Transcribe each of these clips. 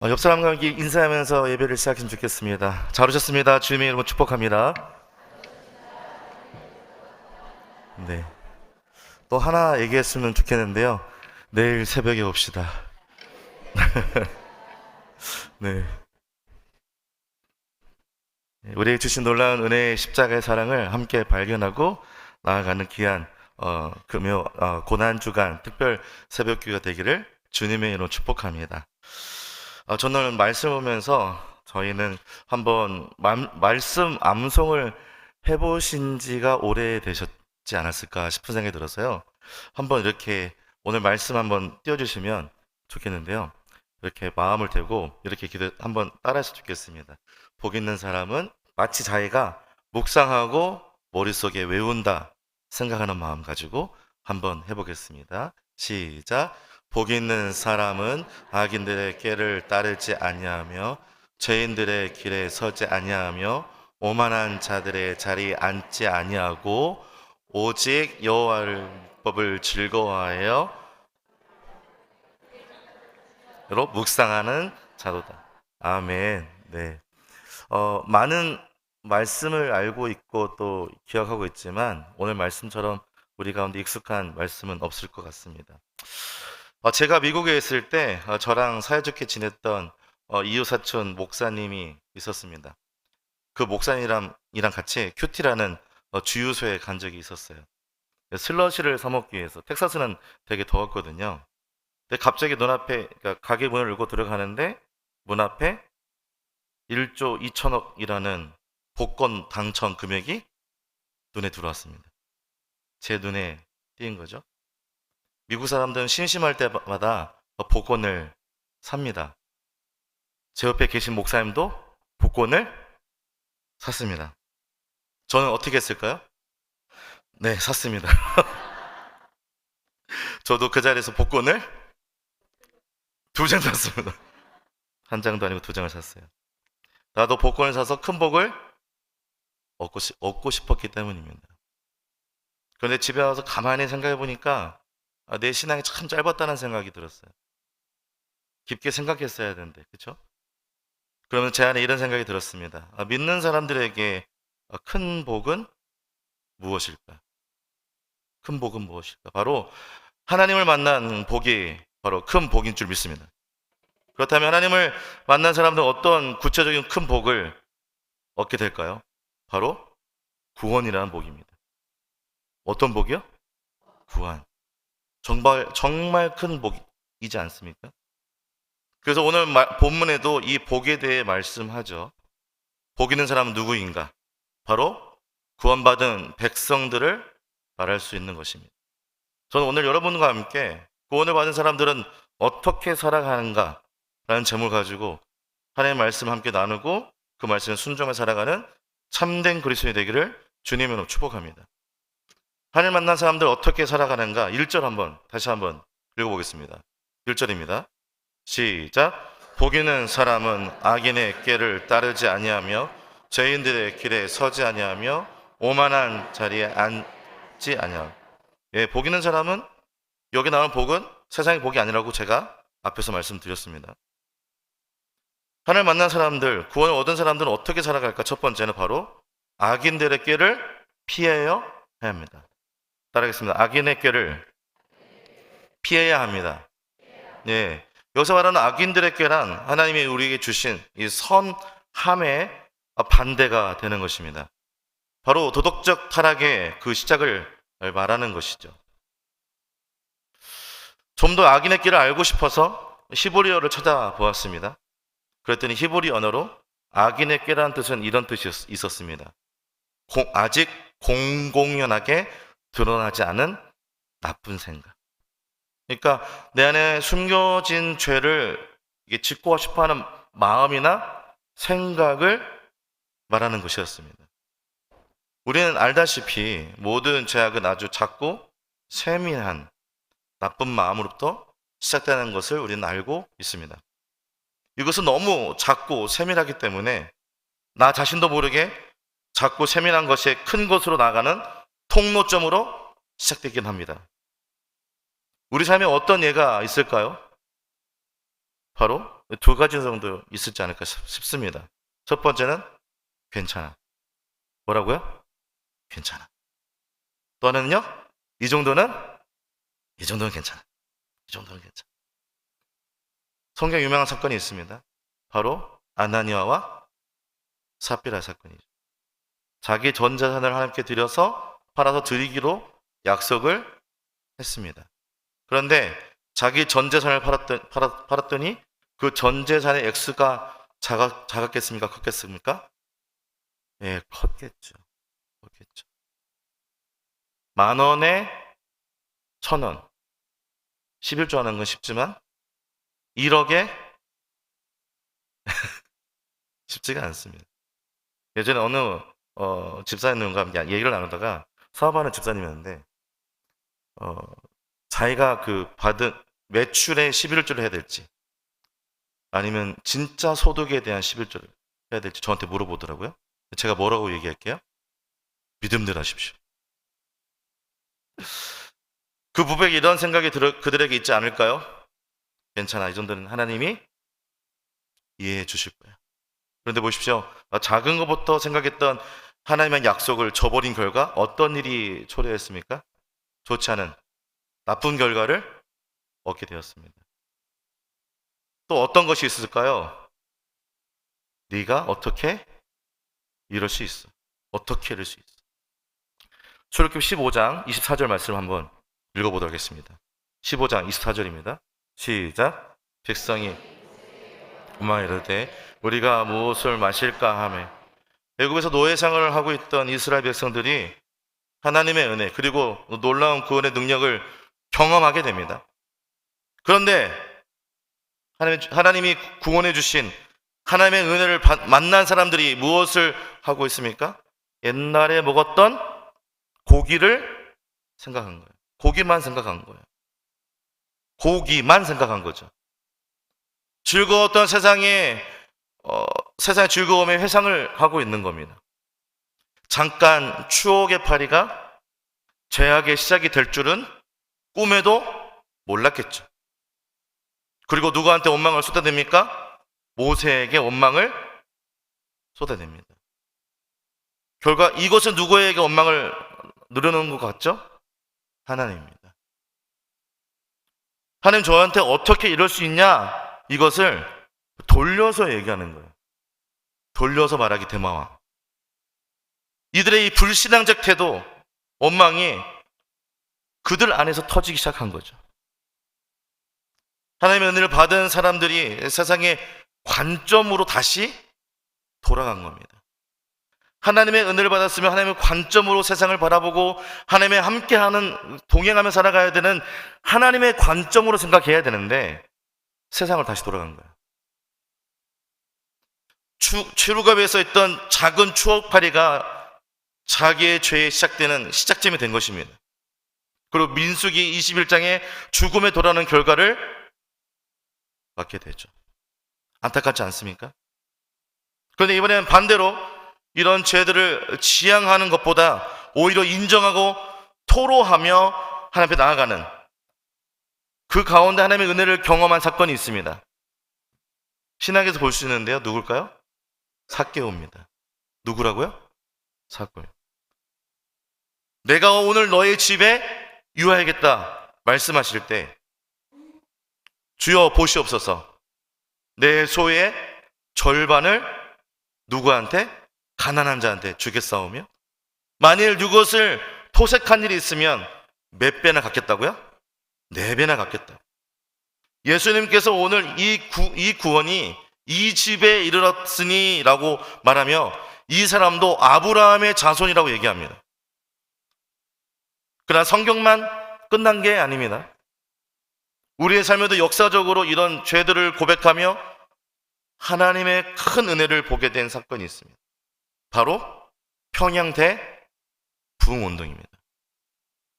옆 사람과 함께 인사하면서 예배를 시작했으면 좋겠습니다. 잘 오셨습니다. 주님의 이름으로 축복합니다. 네. 또 하나 얘기했으면 좋겠는데요. 내일 새벽에 옵시다. 네. 우리에게 주신 놀라운 은혜의 십자가의 사랑을 함께 발견하고 나아가는 귀한 금요 고난 주간 특별 새벽기가 되기를 주님의 이름으로 축복합니다. 저는 말씀 보면서 저희는 한번 말씀 암송을 해보신 지가 오래되셨지 않았을까 싶은 생각이 들어서요. 한번 이렇게 오늘 말씀 한번 띄워주시면 좋겠는데요. 이렇게 마음을 대고 이렇게 기도 한번 따라했으면 좋겠습니다. 복 있는 사람은 마치 자기가 묵상하고 머릿속에 외운다 생각하는 마음 가지고 한번 해보겠습니다. 시작. 복 있는 사람은 악인들의 꾀를 따르지 아니하며 죄인들의 길에 서지 아니하며 오만한 자들의 자리에 앉지 아니하고 오직 여호와의 법을 즐거워하여 묵상하는 자도다. 아멘. 네. 많은 말씀을 알고 있고 또 기억하고 있지만 오늘 말씀처럼 우리 가운데 익숙한 말씀은 없을 것 같습니다. 제가 미국에 있을 때 저랑 사이좋게 지냈던 이웃 사촌 목사님이 있었습니다. 그 목사님이랑 같이 큐티라는 주유소에 간 적이 있었어요. 슬러시를 사 먹기 위해서. 텍사스는 되게 더웠거든요. 근데 갑자기 눈앞에, 그러니까 가게 문을 열고 들어가는데 문 앞에 1조 2천억이라는 복권 당첨 금액이 눈에 들어왔습니다. 제 눈에 띄인 거죠. 미국 사람들은 심심할 때마다 복권을 삽니다. 제 옆에 계신 목사님도 복권을 샀습니다. 저는 어떻게 했을까요? 네, 샀습니다. 저도 그 자리에서 복권을 2장 샀습니다. 한 장도 아니고 2장을 샀어요. 나도 복권을 사서 큰 복을 얻고 싶었기 때문입니다. 그런데 집에 와서 가만히 생각해 보니까 내 신앙이 참 짧았다는 생각이 들었어요. 깊게 생각했어야 되는데, 그렇죠? 그러면 제 안에 이런 생각이 들었습니다. 믿는 사람들에게 큰 복은 무엇일까? 큰 복은 무엇일까? 바로 하나님을 만난 복이 바로 큰 복인 줄 믿습니다. 그렇다면 하나님을 만난 사람들은 어떤 구체적인 큰 복을 얻게 될까요? 바로 구원이라는 복입니다. 어떤 복이요? 구원. 정말 큰 복이지 않습니까? 그래서 오늘 본문에도 이 복에 대해 말씀하죠. 복 있는 사람은 누구인가? 바로 구원받은 백성들을 말할 수 있는 것입니다. 저는 오늘 여러분과 함께 구원을 받은 사람들은 어떻게 살아가는가? 라는 제목을 가지고 하나님의 말씀을 함께 나누고 그 말씀에 순종해 살아가는 참된 그리스도인이 되기를 주님으로 축복합니다. 하나님 만난 사람들 어떻게 살아가는가? 1절 다시 한번 읽어보겠습니다. 1절입니다. 시작. 복 있는 사람은 악인의 꾀를 따르지 아니하며 죄인들의 길에 서지 아니하며 오만한 자리에 앉지 아니하며. 예, 복 있는 사람은, 여기 나오는 복은 세상의 복이 아니라고 제가 앞에서 말씀드렸습니다. 하나님 만난 사람들, 구원을 얻은 사람들은 어떻게 살아갈까? 첫 번째는 바로 악인들의 꾀를 피해야 합니다. 따라하겠습니다. 악인의 꾀를 피해야 합니다. 네. 여기서 말하는 악인들의 꾀란 하나님이 우리에게 주신 이 선함의 반대가 되는 것입니다. 바로 도덕적 타락의 그 시작을 말하는 것이죠. 좀 더 악인의 꾀를 알고 싶어서 히브리어를 찾아보았습니다. 그랬더니 히브리 언어로 악인의 꾀라는 뜻은 이런 뜻이 있었습니다. 아직 공공연하게 드러나지 않은 나쁜 생각. 그러니까 내 안에 숨겨진 죄를 짓고 싶어하는 마음이나 생각을 말하는 것이었습니다. 우리는 알다시피 모든 죄악은 아주 작고 세밀한 나쁜 마음으로부터 시작되는 것을 우리는 알고 있습니다. 이것은 너무 작고 세밀하기 때문에 나 자신도 모르게 작고 세밀한 것이 큰 것으로 나가는 통로점으로 시작되긴 합니다. 우리 삶에 어떤 예가 있을까요? 바로 두 가지 정도 있을지 않을까 싶습니다. 첫 번째는 괜찮아. 뭐라고요? 괜찮아. 또 하나는요? 이 정도는 괜찮아. 이 정도는 괜찮아. 성경 유명한 사건이 있습니다. 바로 아나니아와 삽비라 사건이죠. 자기 전 재산을 하나님께 드려서 팔아서 드리기로 약속을 했습니다. 그런데 자기 전 재산을 팔았더니 그 전 재산의 액수가 작았겠습니까? 컸겠습니까? 예, 컸겠죠. 10,000원에 1,000원. 11조 하는 건 쉽지만 1억에 쉽지가 않습니다. 예전에 어느 집사님과 얘기를 나누다가 사업하는 집사님이었는데 자기가 그 받은 매출의 11조를 해야 될지 아니면 진짜 소득에 대한 11조를 해야 될지 저한테 물어보더라고요. 제가 뭐라고 얘기할게요? 믿음대로 하십시오. 그 부부에게 이런 생각이 그들에게 있지 않을까요? 괜찮아. 이 정도는 하나님이 이해해 주실 거예요. 그런데 보십시오. 작은 것부터 생각했던 하나님의 약속을 저버린 결과 어떤 일이 초래했습니까? 좋지 않은 나쁜 결과를 얻게 되었습니다. 또 어떤 것이 있을까요? 네가 어떻게 이럴 수 있어? 어떻게 이럴 수 있어? 출애굽기 15장 24절 말씀 한번 읽어보도록 하겠습니다. 15장 24절입니다. 시작. 백성이 엄마 이르되 우리가 무엇을 마실까 하매 애굽에서 노예 생활을 하고 있던 이스라엘 백성들이 하나님의 은혜 그리고 놀라운 구원의 능력을 경험하게 됩니다. 그런데 하나님이 구원해 주신 하나님의 은혜를 만난 사람들이 무엇을 하고 있습니까? 옛날에 먹었던 고기를 생각한 거예요. 고기만 생각한 거예요. 고기만 생각한 거죠. 즐거웠던 세상의 즐거움에 회상을 하고 있는 겁니다. 잠깐 추억의 파리가 죄악의 시작이 될 줄은 꿈에도 몰랐겠죠. 그리고 누구한테 원망을 쏟아냅니까? 모세에게 원망을 쏟아냅니다. 결과 이것은 누구에게 원망을 누려놓은 것 같죠? 하나님입니다. 하나님 저한테 어떻게 이럴 수 있냐? 이것을 돌려서 얘기하는 거예요. 돌려서 말하기 대마왕. 이들의 이 불신앙적 태도, 원망이 그들 안에서 터지기 시작한 거죠. 하나님의 은혜를 받은 사람들이 세상의 관점으로 다시 돌아간 겁니다. 하나님의 은혜를 받았으면 하나님의 관점으로 세상을 바라보고 하나님의 함께하는, 동행하며 살아가야 되는 하나님의 관점으로 생각해야 되는데 세상을 다시 돌아간 거예요. 최루갑에서 있던 작은 추억팔이가 자기의 죄에 시작되는 시작점이 된 것입니다. 그리고 민수기 21장에 죽음에 돌아가는 결과를 받게 되죠. 안타깝지 않습니까? 그런데 이번에는 반대로 이런 죄들을 지양하는 것보다 오히려 인정하고 토로하며 하나님 앞에 나아가는 그 가운데 하나님의 은혜를 경험한 사건이 있습니다. 신학에서 볼 수 있는데요. 누굴까요? 삭개오입니다. 누구라고요? 삭개오. 내가 오늘 너의 집에 유하야겠다 말씀하실 때 주여 보시옵소서 내 소의 절반을 누구한테? 가난한 자한테 주겠사오며 만일 이것을 토색한 일이 있으면 몇 배나 갚겠다고요? 4배나 갚겠다. 예수님께서 오늘 이 구원이 이 집에 이르렀으니 라고 말하며 이 사람도 아브라함의 자손이라고 얘기합니다. 그러나 성경만 끝난 게 아닙니다. 우리의 삶에도 역사적으로 이런 죄들을 고백하며 하나님의 큰 은혜를 보게 된 사건이 있습니다. 바로 평양대 부흥운동입니다.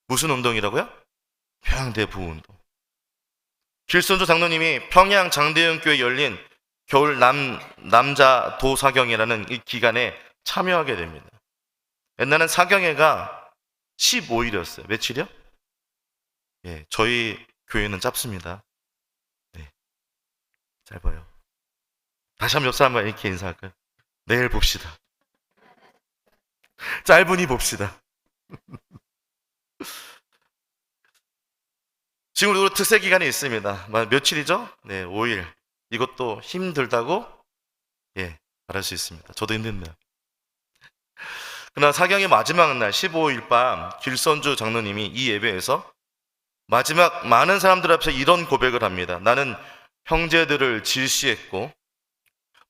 무슨 운동이라고요? 평양대 부흥운동. 길순조 장로님이 평양 장대영교회에 열린 겨울 남자 도사경회라는 이 기간에 참여하게 됩니다. 옛날엔 사경회가 15일이었어요. 며칠이요? 예, 저희 교회는 짧습니다. 네, 짧아요. 다시 한번 옆 사람과 이렇게 인사할까요? 내일 봅시다. 짧으니 봅시다. 지금 우리 특세 기간이 있습니다. 며칠이죠? 네, 5일. 이것도 힘들다고 말할 수 있습니다. 저도 힘듭니다. 그러나 사경의 마지막 날 15일 밤 길선주 장로님이 이 예배에서 마지막 많은 사람들 앞에서 이런 고백을 합니다. 나는 형제들을 질시했고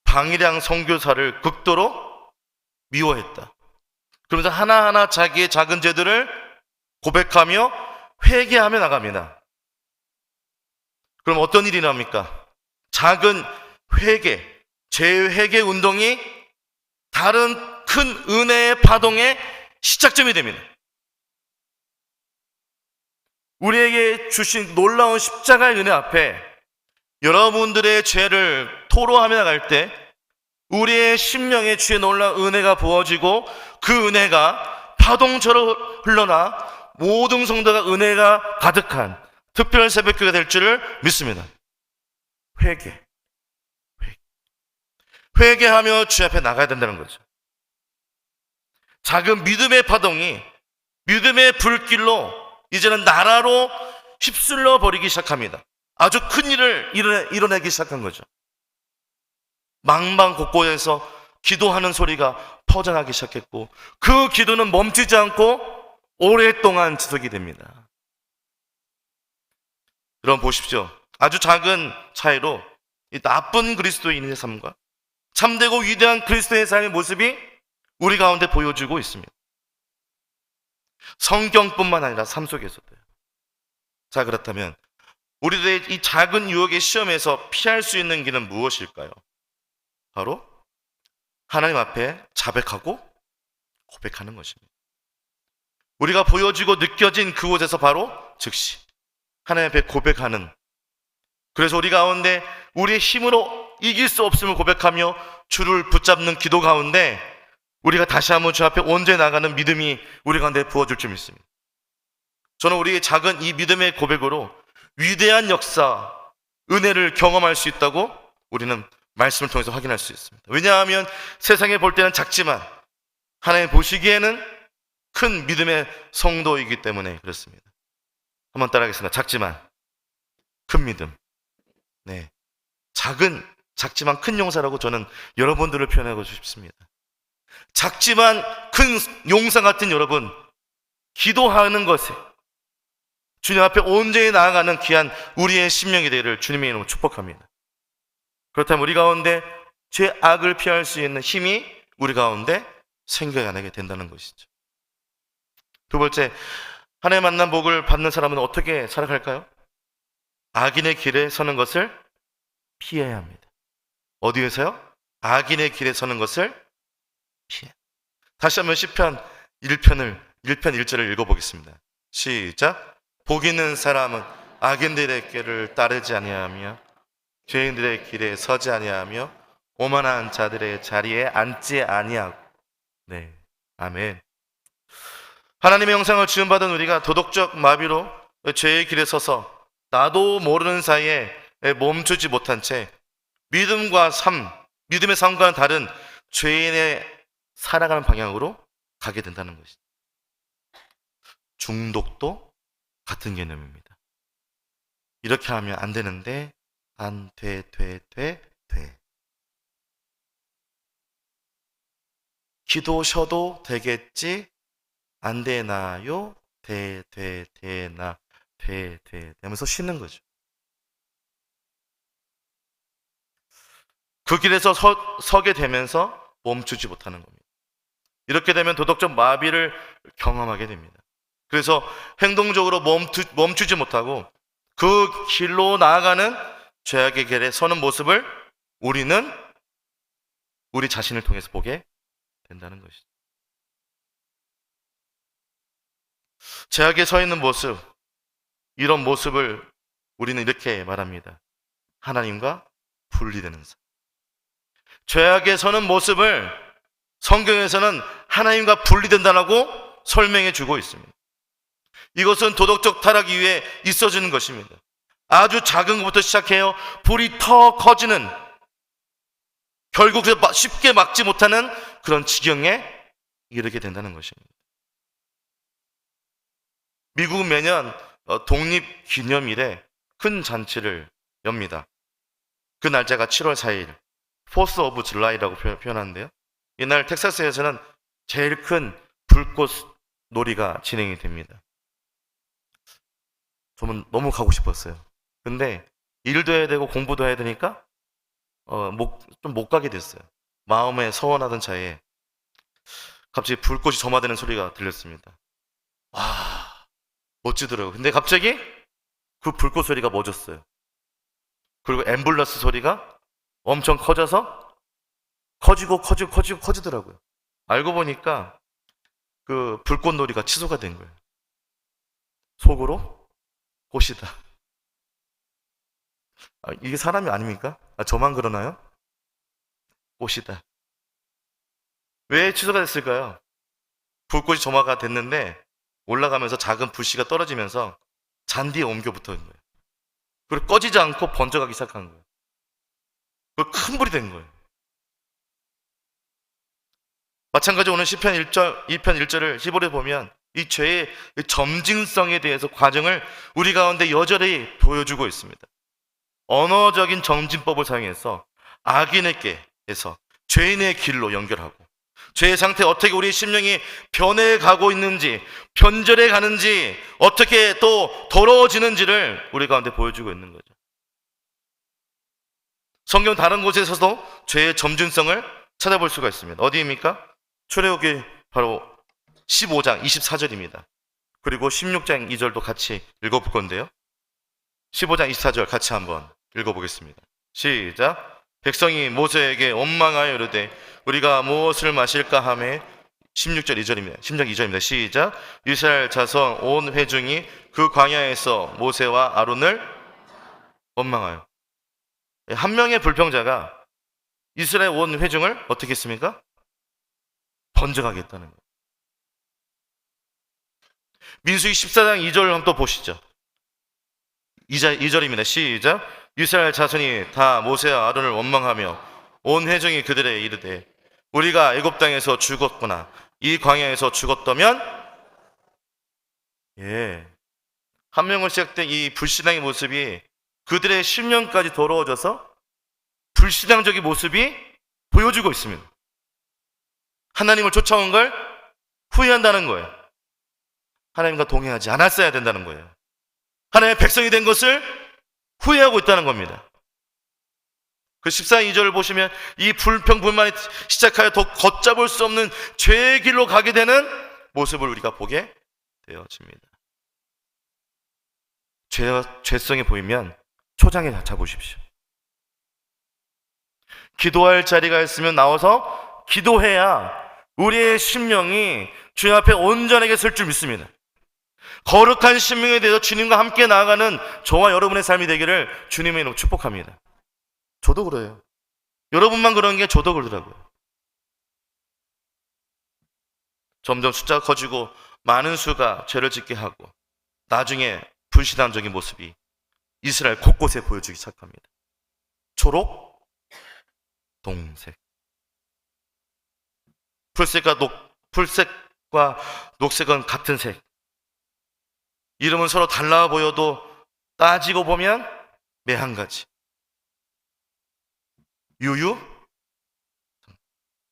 방일양 선교사를 극도로 미워했다. 그러면서 하나하나 자기의 작은 죄들을 고백하며 회개하며 나갑니다. 그럼 어떤 일이 납니까? 작은 회개, 재회개 운동이 다른 큰 은혜의 파동의 시작점이 됩니다. 우리에게 주신 놀라운 십자가의 은혜 앞에 여러분들의 죄를 토로하며 나갈 때 우리의 심령의 주의 놀라운 은혜가 부어지고 그 은혜가 파동처럼 흘러나 모든 성도가 은혜가 가득한 특별 새벽교회가 될 줄을 믿습니다. 회개하며 주 앞에 나가야 된다는 거죠. 작은 믿음의 파동이 믿음의 불길로 이제는 나라로 휩쓸려 버리기 시작합니다. 아주 큰 일을 이뤄내기 시작한 거죠. 망망 곳곳에서 기도하는 소리가 퍼져나기 시작했고 그 기도는 멈추지 않고 오랫동안 지속이 됩니다. 여러분 보십시오. 아주 작은 차이로 이 나쁜 그리스도인의 삶과 참되고 위대한 그리스도의 삶의 모습이 우리 가운데 보여지고 있습니다. 성경뿐만 아니라 삶 속에서도요. 자, 그렇다면 우리들의 이 작은 유혹의 시험에서 피할 수 있는 길은 무엇일까요? 바로 하나님 앞에 자백하고 고백하는 것입니다. 우리가 보여지고 느껴진 그곳에서 바로 즉시 하나님 앞에 고백하는, 그래서 우리 가운데 우리의 힘으로 이길 수 없음을 고백하며 주를 붙잡는 기도 가운데 우리가 다시 한번 주 앞에 온전히 나가는 믿음이 우리 가운데 부어질 줄 믿습니다. 저는 우리의 작은 이 믿음의 고백으로 위대한 역사, 은혜를 경험할 수 있다고 우리는 말씀을 통해서 확인할 수 있습니다. 왜냐하면 세상에 볼 때는 작지만 하나님 보시기에는 큰 믿음의 성도이기 때문에 그렇습니다. 한번 따라하겠습니다. 작지만 큰 믿음. 네, 작지만 큰 용사라고 저는 여러분들을 표현하고 싶습니다. 작지만 큰 용사 같은 여러분, 기도하는 것에 주님 앞에 온전히 나아가는 귀한 우리의 심령이 되기를 주님의 이름으로 축복합니다. 그렇다면 우리 가운데 죄악을 피할 수 있는 힘이 우리 가운데 생겨나게 된다는 것이죠. 두 번째, 하나님 만난 복을 받는 사람은 어떻게 살아갈까요? 악인의 길에 서는 것을 피해야 합니다. 어디에서요? 악인의 길에 서는 것을 피해. 다시 한번 시편 1편 1절을 읽어보겠습니다. 시작. 복 있는 사람은 악인들의 길을 따르지 아니하며 죄인들의 길에 서지 아니하며 오만한 자들의 자리에 앉지 아니하고. 네, 아멘. 하나님의 형상을 지음받은 우리가 도덕적 마비로 죄의 길에 서서 나도 모르는 사이에 멈추지 못한 채 믿음의 삶과는 다른 죄인의 살아가는 방향으로 가게 된다는 것이죠. 중독도 같은 개념입니다. 이렇게 하면 안 되는데 안 돼. 기도셔도 되겠지? 안 되나요? 되나 하면서 쉬는 거죠. 그 길에서 서게 되면서 멈추지 못하는 겁니다. 이렇게 되면 도덕적 마비를 경험하게 됩니다. 그래서 행동적으로 멈추지 못하고 그 길로 나아가는 죄악의 길에 서는 모습을 우리는 우리 자신을 통해서 보게 된다는 것이죠. 죄악에 서 있는 모습, 이런 모습을 우리는 이렇게 말합니다. 하나님과 분리되는 삶. 죄악에 서는 모습을 성경에서는 하나님과 분리된다라고 설명해 주고 있습니다. 이것은 도덕적 타락 이후에 있어지는 것입니다. 아주 작은 것부터 시작해요. 불이 더 커지는 결국 쉽게 막지 못하는 그런 지경에 이르게 된다는 것입니다. 미국은 매년 독립기념일에 큰 잔치를 엽니다. 그 날짜가 7월 4일, 포스 오브 줄라이라고 표현하는데요. 이날 텍사스에서는 제일 큰 불꽃 놀이가 진행이 됩니다. 저는 너무 가고 싶었어요. 근데 일도 해야 되고 공부도 해야 되니까 좀 못 가게 됐어요. 마음에 서원하던 차에 갑자기 불꽃이 점화되는 소리가 들렸습니다. 와, 멋지더라고요. 근데 갑자기 그 불꽃 소리가 멎었어요. 그리고 앰뷸런스 소리가 엄청 커져서 커지더라고요. 알고 보니까 그 불꽃놀이가 취소가 된 거예요. 속으로 꽃이다. 이게 사람이 아닙니까? 저만 그러나요? 꽃이다. 왜 취소가 됐을까요? 불꽃이 점화가 됐는데 올라가면서 작은 불씨가 떨어지면서 잔디에 옮겨 붙은 거예요. 그리고 꺼지지 않고 번져가기 시작한 거예요. 그리고 큰 불이 된 거예요. 마찬가지 오늘 시편 1편 1절을 히브리에 보면 이 죄의 점진성에 대해서 과정을 우리 가운데 여전히 보여주고 있습니다. 언어적인 점진법을 사용해서 악인에게서 죄인의 길로 연결하고 죄의 상태 어떻게 우리 심령이 변해가고 있는지 변절해 가는지 어떻게 또 더러워지는지를 우리 가운데 보여주고 있는 거죠. 성경 다른 곳에서도 죄의 점진성을 찾아볼 수가 있습니다. 어디입니까? 출애굽기 바로 15장 24절입니다. 그리고 16장 2절도 같이 읽어볼 건데요. 15장 24절 같이 한번 읽어보겠습니다. 시작. 백성이 모세에게 원망하여 이르되 우리가 무엇을 마실까 하매 16절 2절입니다. 16장 2절입니다. 시작. 이스라엘 자손 온 회중이 그 광야에서 모세와 아론을 원망하여. 한 명의 불평자가 이스라엘 온 회중을 어떻게 했습니까? 번져가게 했다는 거예요. 민수기 14장 2절 한번 또 보시죠. 2절입니다. 시작. 이스라엘 자손이 다 모세와 아론을 원망하며 온 회중이 그들에 이르되 우리가 애굽 땅에서 죽었구나. 이 광야에서 죽었다면 한 명을 시작된 이 불신앙의 모습이 그들의 심령까지 더러워져서 불신앙적인 모습이 보여주고 있습니다. 하나님을 쫓아온 걸 후회한다는 거예요. 하나님과 동행하지 않았어야 된다는 거예요. 하나님의 백성이 된 것을 후회하고 있다는 겁니다. 그 14장 2절을 보시면 이 불평불만이 시작하여 더 걷잡을 수 없는 죄의 길로 가게 되는 모습을 우리가 보게 되어집니다. 죄성이 보이면 초장에 잡으십시오. 기도할 자리가 있으면 나와서 기도해야 우리의 심령이 주님 앞에 온전하게 설 줄 믿습니다. 거룩한 심령에 대해서 주님과 함께 나아가는 저와 여러분의 삶이 되기를 주님의 이름으로 축복합니다. 저도 그래요. 여러분만 그런 게 저도 그러더라고요. 점점 숫자가 커지고 많은 수가 죄를 짓게 하고 나중에 불신앙적인 모습이 이스라엘 곳곳에 보여주기 시작합니다. 초록, 동색. 풀색과 녹색은 같은 색. 이름은 서로 달라 보여도 따지고 보면 매한 가지. 유유,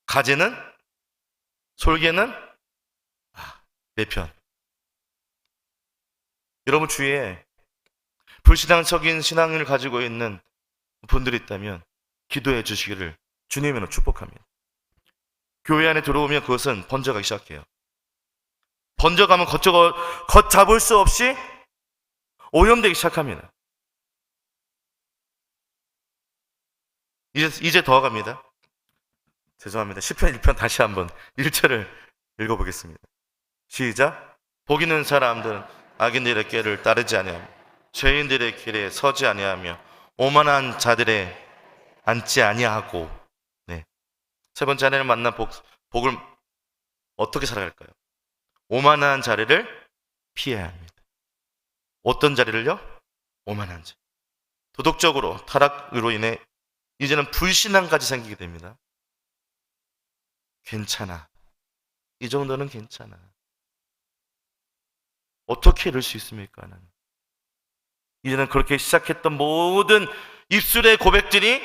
가지는, 솔개는 매편. 여러분 주위에 불신앙적인 신앙을 가지고 있는 분들이 있다면 기도해 주시기를 주님으로 축복합니다. 교회 안에 들어오면 그것은 번져가기 시작해요. 번져가면 걷잡을 수 없이 오염되기 시작합니다. 이제 더 갑니다. 죄송합니다. 시편 1편 다시 한번 1절을 읽어보겠습니다. 시작. 복 있는 사람들은 악인들의 길을 따르지 아니하며 죄인들의 길에 서지 아니하며 오만한 자들의 앉지 아니하고. 네. 세 번째 하나님을 만난 복을 어떻게 살아갈까요? 오만한 자리를 피해야 합니다. 어떤 자리를요? 오만한 자. 도덕적으로 타락으로 인해 이제는 불신앙까지 생기게 됩니다. 괜찮아. 이 정도는 괜찮아. 어떻게 이럴 수 있습니까? 나는. 이제는 그렇게 시작했던 모든 입술의 고백들이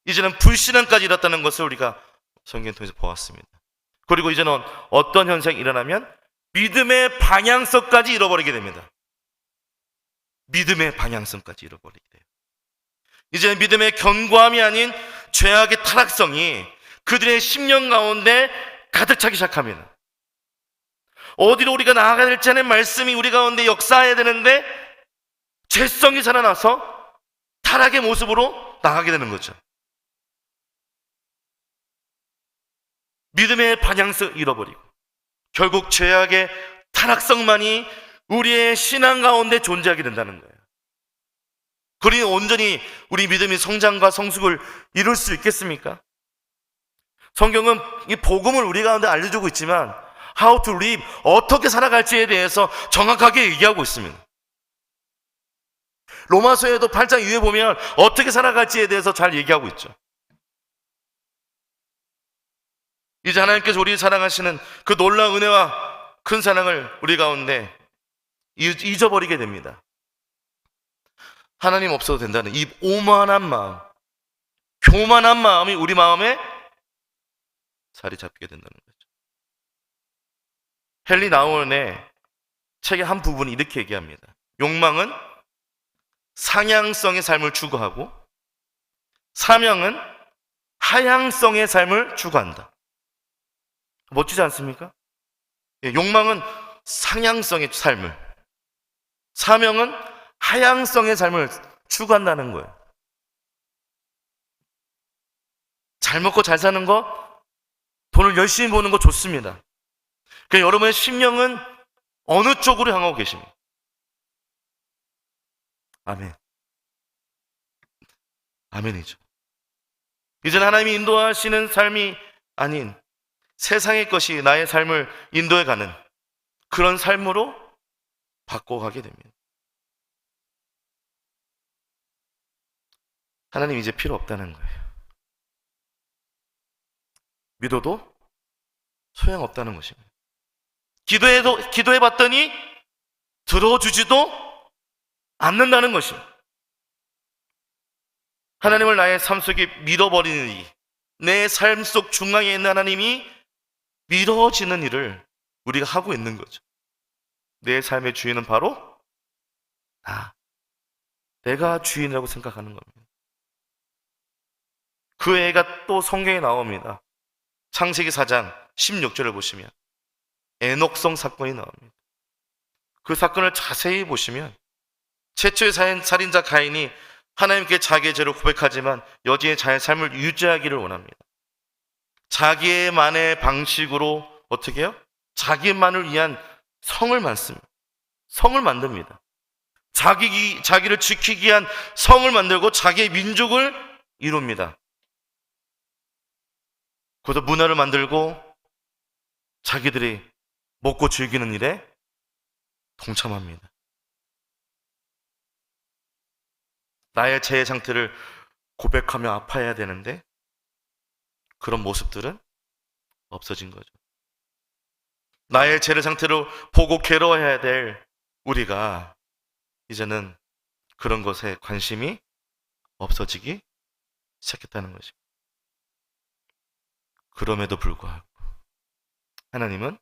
이제는 불신앙까지 일었다는 것을 우리가 성경을 통해서 보았습니다. 그리고 이제는 어떤 현상이 일어나면 믿음의 방향성까지 잃어버리게 됩니다. 믿음의 방향성까지 잃어버리게 돼요. 이제는 믿음의 견고함이 아닌 죄악의 타락성이 그들의 심령 가운데 가득 차기 시작합니다. 어디로 우리가 나아가야 될지 하는 말씀이 우리 가운데 역사해야 되는데 죄성이 살아나서 타락의 모습으로 나가게 되는 거죠. 믿음의 방향성을 잃어버리고 결국 죄악의 타락성만이 우리의 신앙 가운데 존재하게 된다는 거예요. 그러니 온전히 우리 믿음이 성장과 성숙을 이룰 수 있겠습니까? 성경은 이 복음을 우리 가운데 알려주고 있지만 how to live, 어떻게 살아갈지에 대해서 정확하게 얘기하고 있습니다. 로마서에도 8장 이후에 보면 어떻게 살아갈지에 대해서 잘 얘기하고 있죠. 이제 하나님께서 우리를 사랑하시는 그 놀라운 은혜와 큰 사랑을 우리 가운데 잊어버리게 됩니다. 하나님 없어도 된다는 이 오만한 마음, 교만한 마음이 우리 마음에 자리 잡게 된다는 거죠. 헨리 나우먼의 책의 한 부분이 이렇게 얘기합니다. 욕망은 상향성의 삶을 추구하고 사명은 하향성의 삶을 추구한다. 멋지지 않습니까? 욕망은 상향성의 삶을, 사명은 하향성의 삶을 추구한다는 거예요. 잘 먹고 잘 사는 거, 돈을 열심히 버는 거 좋습니다. 그러니까 여러분의 심령은 어느 쪽으로 향하고 계십니까? 아멘. 아멘이죠. 이제는 하나님이 인도하시는 삶이 아닌 세상의 것이 나의 삶을 인도해가는 그런 삶으로 바꿔가게 됩니다. 하나님 이제 필요 없다는 거예요. 믿어도 소용없다는 것입니다. 기도해봤더니 들어주지도 않는다는 것입니다. 하나님을 나의 삶 속에 믿어버리는 일, 내 삶 속 중앙에 있는 하나님이 믿어지는 일을 우리가 하고 있는 거죠. 내 삶의 주인은 바로 내가 주인이라고 생각하는 겁니다. 그 애가 또 성경에 나옵니다. 창세기 4장 16절을 보시면 에녹성 사건이 나옵니다. 그 사건을 자세히 보시면 최초의 살인자 가인이 하나님께 자기의 죄를 고백하지만 여전히 자의 삶을 유지하기를 원합니다. 자기만의 방식으로 어떻게 해요? 자기만을 위한 성을 만듭니다. 자기를 지키기 위한 성을 만들고 자기의 민족을 이룹니다. 그래서 문화를 만들고 자기들이 먹고 즐기는 일에 동참합니다. 나의 죄의 상태를 고백하며 아파해야 되는데 그런 모습들은 없어진 거죠. 나의 죄의 상태로 보고 괴로워해야 될 우리가 이제는 그런 것에 관심이 없어지기 시작했다는 것입니다. 그럼에도 불구하고 하나님은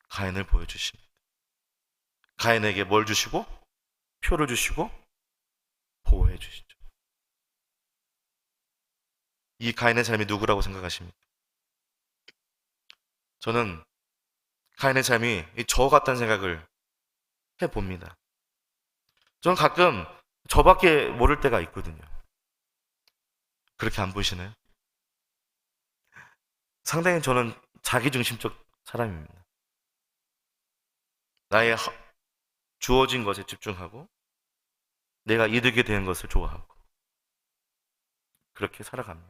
가인을 보여주십니다. 가인에게 뭘 주시고? 표를 주시고 보호해 주시죠. 이 가인의 삶이 누구라고 생각하십니까? 저는 가인의 삶이 저 같다는 생각을 해봅니다. 저는 가끔 저밖에 모를 때가 있거든요. 그렇게 안 보이시나요? 상당히 저는 자기중심적 사람입니다. 나의 주어진 것에 집중하고 내가 이득이 되는 것을 좋아하고 그렇게 살아갑니다.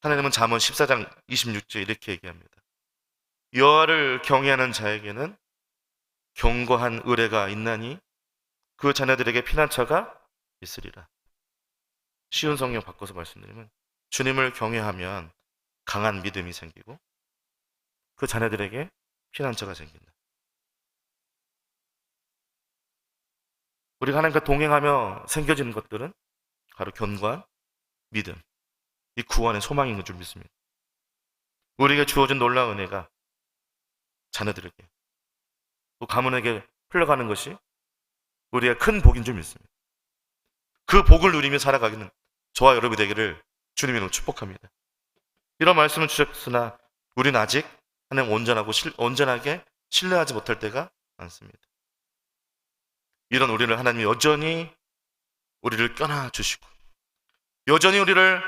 하나님은 잠언 14장 26절 이렇게 얘기합니다. 여호와를 경외하는 자에게는 견고한 의뢰가 있나니 그 자녀들에게 피난처가 있으리라. 쉬운 성경 바꿔서 말씀드리면 주님을 경외하면 강한 믿음이 생기고 그 자녀들에게 피난처가 생긴다. 우리가 하나님과 동행하며 생겨지는 것들은 바로 견고한 믿음, 이 구원의 소망인 줄 믿습니다. 우리에게 주어진 놀라운 은혜가 자녀들에게 또 가문에게 흘러가는 것이 우리의 큰 복인 줄 믿습니다. 그 복을 누리며 살아가기는 저와 여러분이 되기를 주님의 이름으로 축복합니다. 이런 말씀을 주셨으나 우리는 아직 하나님 온전하게 신뢰하지 못할 때가 많습니다. 이런 우리를 하나님이 여전히 우리를 껴안아주시고 여전히 우리를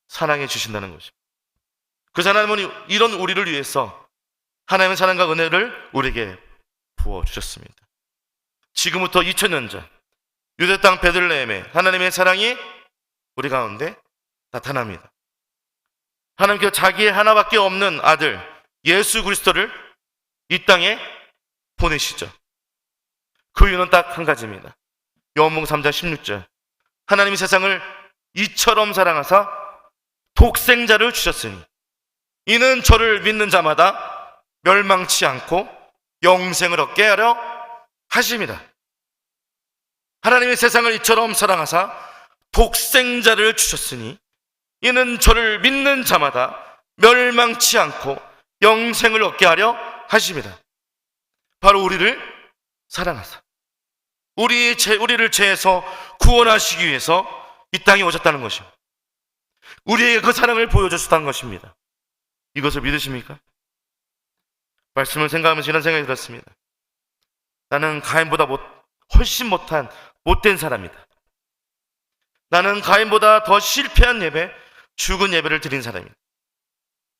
사랑해 주신다는 것입니다. 그 하나님은 이런 우리를 위해서 하나님의 사랑과 은혜를 우리에게 부어주셨습니다. 지금부터 2000년 전 유대 땅 베들레헴에 하나님의 사랑이 우리 가운데 나타납니다. 하나님께서 자기의 하나밖에 없는 아들 예수 그리스도를 이 땅에 보내시죠. 그 이유는 딱 한 가지입니다. 요한복음 3장 16절 하나님이 세상을 이처럼 사랑하사 독생자를 주셨으니 이는 저를 믿는 자마다 멸망치 않고 영생을 얻게 하려 하심이다. 하나님이 세상을 이처럼 사랑하사 독생자를 주셨으니 이는 저를 믿는 자마다 멸망치 않고 영생을 얻게 하려 하심이다. 바로 우리를 사랑하사 우리를 죄에서 구원하시기 위해서 이 땅에 오셨다는 것입니다. 우리에게 그 사랑을 보여주셨다는 것입니다. 이것을 믿으십니까? 말씀을 생각하면서 이런 생각이 들었습니다. 나는 가인보다 훨씬 못한 못된 사람이다. 나는 가인보다 더 실패한 예배, 죽은 예배를 드린 사람이다.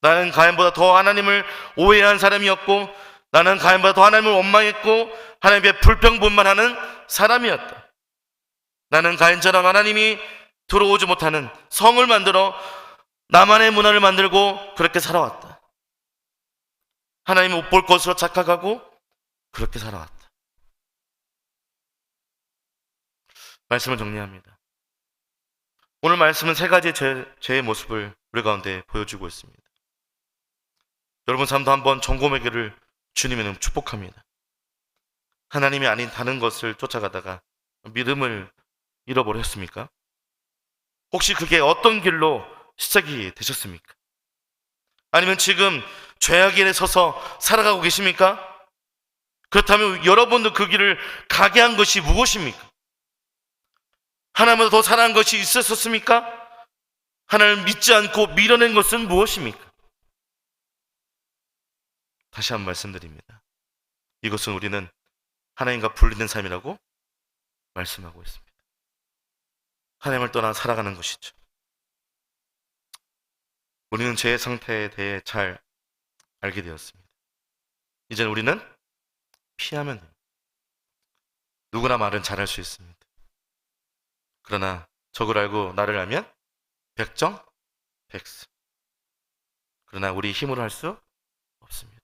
나는 가인보다 더 하나님을 오해한 사람이었고 나는 가인보다 더 하나님을 원망했고 하나님의 불평분만하는 사람이었다. 나는 가인처럼 하나님이 들어오지 못하는 성을 만들어 나만의 문화를 만들고 그렇게 살아왔다. 하나님이 못 볼 것으로 착각하고 그렇게 살아왔다. 말씀을 정리합니다. 오늘 말씀은 세 가지의 죄의 모습을 우리 가운데 보여주고 있습니다. 여러분 삶도 한번 점검하기를 주님의 축복합니다. 하나님이 아닌 다른 것을 쫓아가다가 믿음을 잃어버렸습니까? 혹시 그게 어떤 길로 시작이 되셨습니까? 아니면 지금 죄악 길에 서서 살아가고 계십니까? 그렇다면 여러분도 그 길을 가게 한 것이 무엇입니까? 하나님보다 더 사랑한 것이 있었습니까? 하나님을 믿지 않고 밀어낸 것은 무엇입니까? 다시 한번 말씀드립니다. 이것은 우리는 하나님과 분리된 삶이라고 말씀하고 있습니다. 하나님을 떠나 살아가는 것이죠. 우리는 죄의 상태에 대해 잘 알게 되었습니다. 이제는 우리는 피하면 됩니다. 누구나 말은 잘할 수 있습니다. 그러나 적을 알고 나를 알면 백정, 백승. 그러나 우리 힘으로 할 수 없습니다.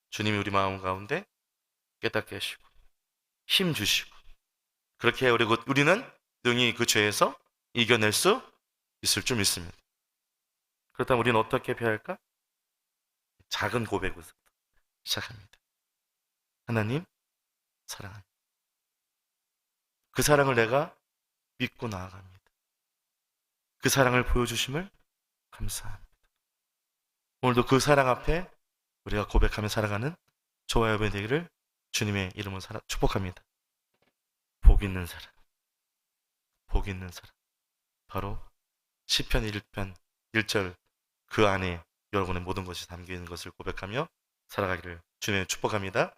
주님이 우리 마음 가운데 깨닫게 하시고 힘 주시고 그렇게 우리는 능히 그 죄에서 이겨낼 수 있을 줄 믿습니다. 그렇다면 우리는 어떻게 피할까? 작은 고백으로 시작합니다. 하나님 사랑합니다. 그 사랑을 내가 믿고 나아갑니다. 그 사랑을 보여주심을 감사합니다. 오늘도 그 사랑 앞에 우리가 고백하며 살아가는 저와 여러분이 되기를 주님의 이름으로 축복합니다. 복 있는 사람, 복 있는 사람. 바로 시편 1편 1절 그 안에 여러분의 모든 것이 담겨 있는 것을 고백하며 살아가기를 주님의 축복합니다.